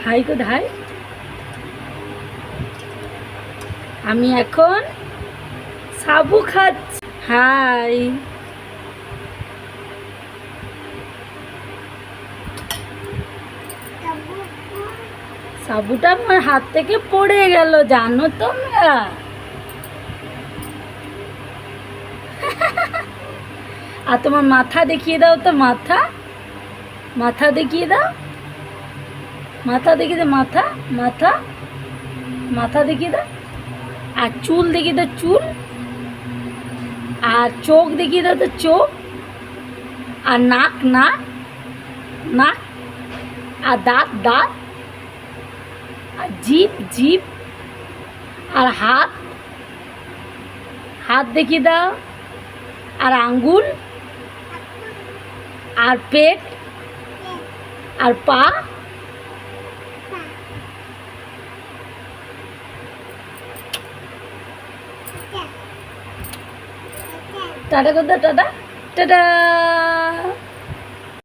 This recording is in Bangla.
হাই কোথায়? আমি এখন সাবু খাচ্ছি। হাই। সাবুটা আমার হাত থেকে পড়ে গেল, জানো তোমরা? আর তোমার মাথা দেখিয়ে দাও তো, মাথা মাথা দেখিয়ে দাও, মাথা দেখিয়ে দাও, মাথা মাথা মাথা দেখিয়ে দাও। আর চুল দেখিয়ে দাও, চুল। আর চোখ দেখিয়ে দাও তো, চোখ। আর নাক, নাক নাক। আর দাঁত, দাঁত। আর জিভ, জিভ। আর হাত, হাত দেখিয়ে দাও। আর আঙ্গুল। আর পেট। আর পা। টাটা করতে, টাটা টাটা।